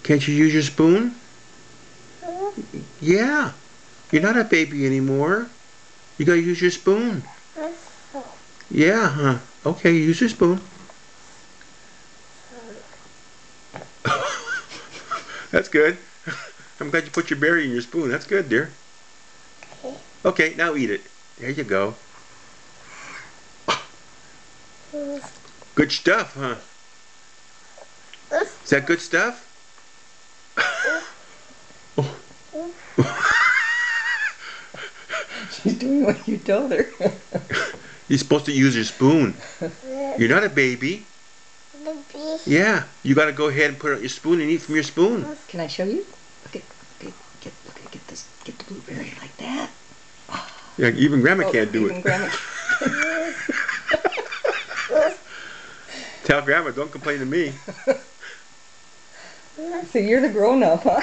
Can't you use your spoon? Yeah. You're not a baby anymore. You gotta use your spoon. Yeah, huh? Okay, use your spoon. That's good. I'm glad you put your berry in your spoon. That's good, dear. Okay, now eat it. There you go. Good stuff, huh? Is that good stuff? Oh. She's doing what you told her. You're supposed to use your spoon. You're not a baby. Yeah, you gotta go ahead and put out your spoon and eat from your spoon. Can I show you? Get this, get the blueberry like that. Yeah, even Grandma can't do it. Grandma. Tell Grandma, don't complain to me. So you're the grown-up, huh?